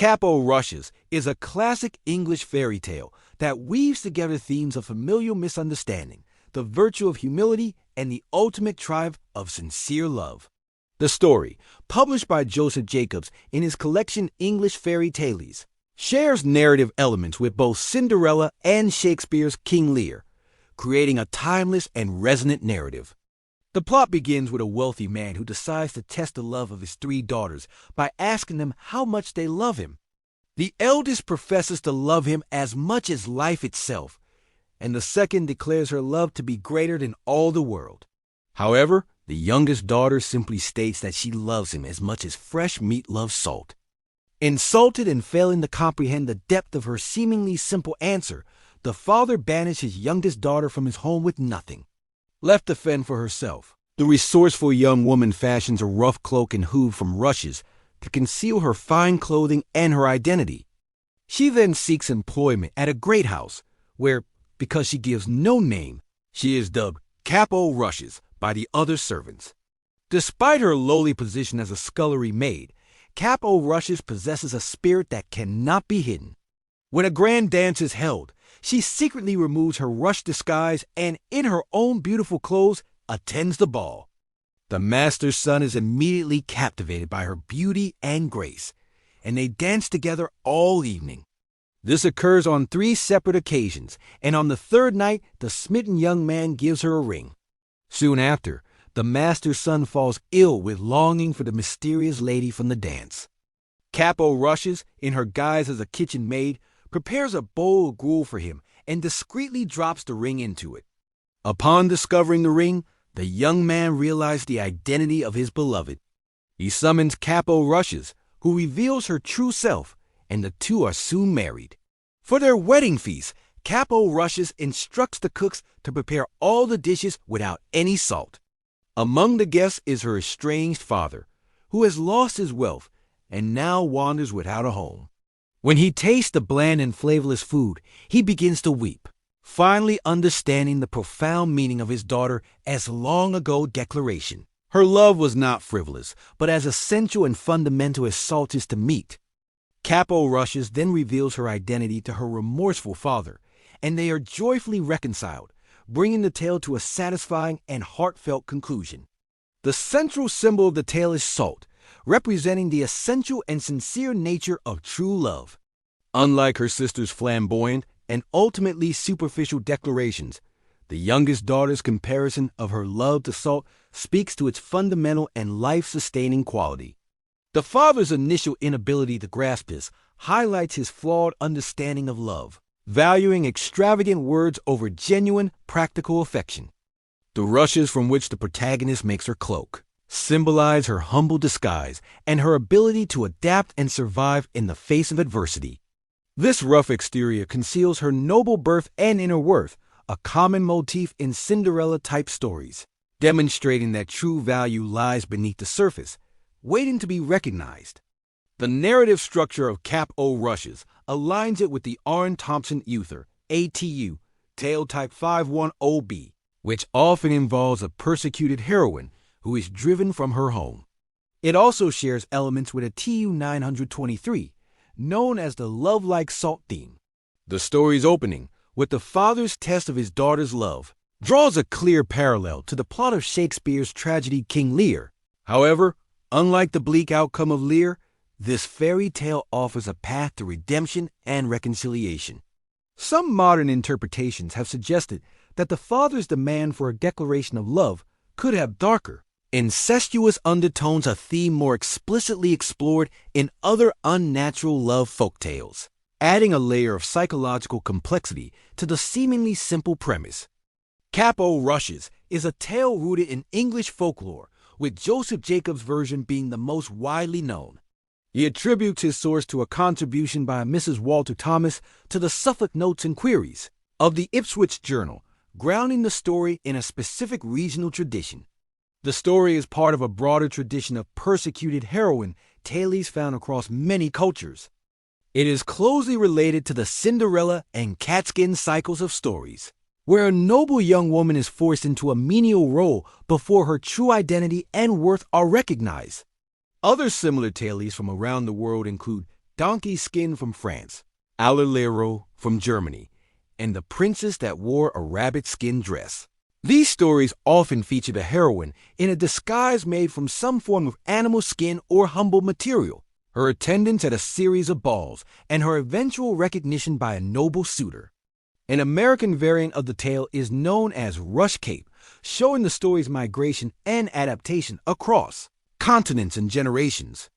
Capo Rushes is a classic English fairy tale that weaves together themes of familial misunderstanding, the virtue of humility, and the ultimate triumph of sincere love. The story, published by Joseph Jacobs in his collection English Fairy Tales, shares narrative elements with both Cinderella and Shakespeare's King Lear, creating a timeless and resonant narrative. The plot begins with a wealthy man who decides to test the love of his three daughters by asking them how much they love him. The eldest professes to love him as much as life itself, and the second declares her love to be greater than all the world. However, the youngest daughter simply states that she loves him as much as fresh meat loves salt. Insulted and failing to comprehend the depth of her seemingly simple answer, the father banished his youngest daughter from his home with nothing. Left to fend for herself, the resourceful young woman fashions a rough cloak and hood from rushes to conceal her fine clothing and her identity. She then seeks employment at a great house, where, because she gives no name, she is dubbed Capo Rushes by the other servants. Despite her lowly position as a scullery maid, Capo Rushes possesses a spirit that cannot be hidden. When a grand dance is held, she secretly removes her rush disguise and, in her own beautiful clothes, attends the ball. The master's son is immediately captivated by her beauty and grace, and they dance together all evening. This occurs on 3 separate occasions, and on the third night, the smitten young man gives her a ring. Soon after, the master's son falls ill with longing for the mysterious lady from the dance. Capo Rushes, in her guise as a kitchen maid, prepares a bowl of gruel for him and discreetly drops the ring into it. Upon discovering the ring, the young man realizes the identity of his beloved. He summons Capo Rushes, who reveals her true self, and the two are soon married. For their wedding feast, Capo Rushes instructs the cooks to prepare all the dishes without any salt. Among the guests is her estranged father, who has lost his wealth and now wanders without a home. When he tastes the bland and flavorless food, he begins to weep, finally understanding the profound meaning of his daughter as long ago declaration. Her love was not frivolous, but as essential and fundamental as salt is to meat. Capo Rushes then reveals her identity to her remorseful father, and they are joyfully reconciled, bringing the tale to a satisfying and heartfelt conclusion. The central symbol of the tale is salt, representing the essential and sincere nature of true love. Unlike her sister's flamboyant and ultimately superficial declarations, the youngest daughter's comparison of her love to salt speaks to its fundamental and life-sustaining quality. The father's initial inability to grasp this highlights his flawed understanding of love, valuing extravagant words over genuine, practical affection. The rushes from which the protagonist makes her cloak symbolize her humble disguise and her ability to adapt and survive in the face of adversity. This rough exterior conceals her noble birth and inner worth, a common motif in Cinderella-type stories, demonstrating that true value lies beneath the surface, waiting to be recognized. The narrative structure of Capo Rushes aligns it with the Arne Thompson Uther, ATU, tale type 510B, which often involves a persecuted heroine who is driven from her home. It also shares elements with a TU 923, known as the love-like salt theme. The story's opening, with the father's test of his daughter's love, draws a clear parallel to the plot of Shakespeare's tragedy King Lear. However, unlike the bleak outcome of Lear, this fairy tale offers a path to redemption and reconciliation. Some modern interpretations have suggested that the father's demand for a declaration of love could have darker, incestuous undertones, a theme more explicitly explored in other unnatural love folktales, adding a layer of psychological complexity to the seemingly simple premise. Capo Rushes is a tale rooted in English folklore, with Joseph Jacobs' version being the most widely known. He attributes his source to a contribution by Mrs. Walter Thomas to the Suffolk Notes and Queries of the Ipswich Journal, grounding the story in a specific regional tradition. The story is part of a broader tradition of persecuted heroine tales found across many cultures. It is closely related to the Cinderella and Catskin cycles of stories, where a noble young woman is forced into a menial role before her true identity and worth are recognized. Other similar tales from around the world include Donkey Skin from France, Alilero from Germany, and The Princess That Wore a Rabbit Skin Dress. These stories often feature the heroine in a disguise made from some form of animal skin or humble material, her attendance at a series of balls, and her eventual recognition by a noble suitor. An American variant of the tale is known as Rush Cape, showing the story's migration and adaptation across continents and generations.